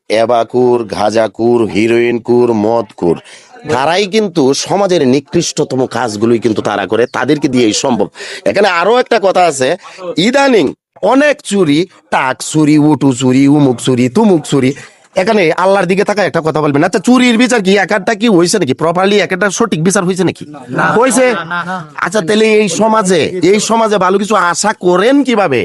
এবাকুর, গাঁজাকুর, হিরোইনকুর, মদকুর, তারাই কিন্তু সমাজের নিকৃষ্টতম কাজগুলোই কিন্তু তারা করে, তাদেরকে দিয়েই সম্ভব। এখানে আরো একটা কথা আছে, ইদানিং অনেক চুরি, টাক চুরি, উটু চুরি, উমুক চুরি, তুমুক চুরি। এখানে আল্লাহর দিকে তাকায় একটা কথা বলবেন, আচ্ছা চুরির বিচার কি একটা কি হয়েছে নাকি? প্রপারলি একটা সঠিক বিচার হয়েছে নাকি? হয়েছে? আচ্ছা তাহলে এই সমাজে ভালো কিছু আশা করেন কিভাবে?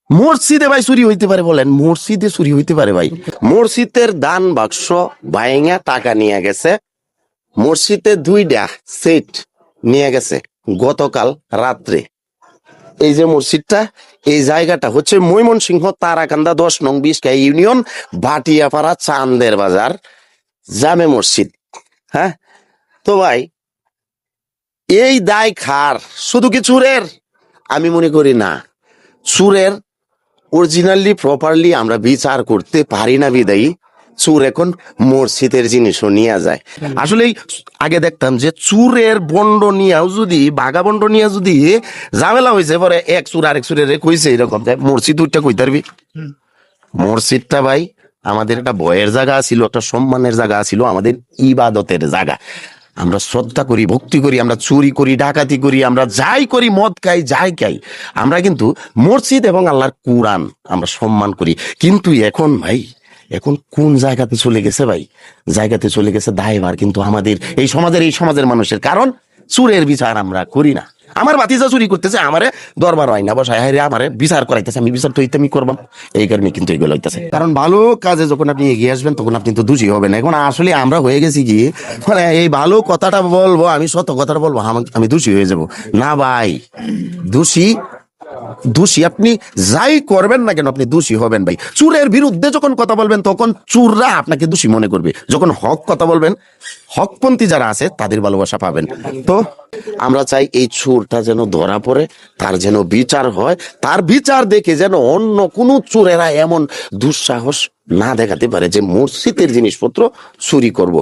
মসজিদে ভাই চুরি হইতে পারে বলেন? মসজিদে চুরি হইতে পারে ভাই? মসজিদের দান বাক্স ভাইঙা টাকা নিয়ে গেছে, মসজিদে 2টা সেট নিয়ে গেছে গতকাল রাত্রে। এই যে মসজিদটা, এই জায়গাটা হচ্ছে ময়মনসিংহ তারাকান্দা 10 নং 20 ইউনিয়ন, ভাটিয়াপাড়া, চান্দের বাজার, জামে মসজিদ। হ্যাঁ, তো ভাই এই দায় খার শুধু কি চুরের? আমি মনে করি না। চুরের অরিজিনালি প্রপারলি আমরা বিচার করতে পারি না বিদায়ী চুর এখন মসজিদের জিনিসও নিয়ে যায়। আসলে আগে দেখতাম যে চুরের বন্ড নিয়েও যদি বাঘা বন্ড নিয়ে যদি ঝামেলা হয়েছে, পরে এক চুর আরেক চুরের কইছে এরকম যায়, মসজিদ উঠটা কইতে পারবি? মসজিদটা ভাই আমাদের একটা ভয়ের জায়গা ছিল, একটা সম্মানের জায়গা ছিল, আমাদের ইবাদতের জায়গা। আমরা শ্রদ্ধা করি, ভক্তি করি, আমরা চুরি করি, ডাকাতি করি, আমরা যাই করি, মদ খাই, যাই খাই, আমরা কিন্তু মসজিদ এবং আল্লাহর কুরআন আমরা সম্মান করি। কিন্তু এখন ভাই, এখন কোন জায়গাতে চলে গেছে ভাই? জায়গাতে চলে গেছে দায়ভার কিন্তু আমাদের এই সমাজের মানুষের। কারণ চুরের বিচার আমরা করি না। আমার ভাতিজা চুরি করতেছে, আমারে দরবার হয় না বসায়, হায় রে আমারে বিচার করাইতেছে, আমি বিচার তো আমি করবাম। এই কারণে কিন্তু এগুলো হইতেছে। কারণ ভালো কাজে যখন আপনি এগিয়ে আসবেন তখন আপনি তো দোষী হবেন। এখন আসলে আমরা হয়ে গেছি কি, মানে এই ভালো কথাটা বলবো, আমি সত্য কথাটা বলবো, আমি দোষী হয়ে যাব না ভাই। দোষী দোষী আপনি যাই করবেন না কেন, আপনি দোষী হবেন ভাই। চুরের বিরুদ্ধে যখন কথা বলবেন তখন চুররা আপনাকে দোষী মনে করবে, যখন হক কথা বলবেন, হকপন্থী যারা আছে তাদের ভালোবাসা পাবেন। তো আমরা চাই এই চুরটা যেন ধরা পড়ে, তার যেন বিচার হয়, তার বিচার দেখে যেন অন্য কোনো চোরেরা এমন দুঃসাহস না দেখাতে পারে যে মসজিদের জিনিসপত্র চুরি করব।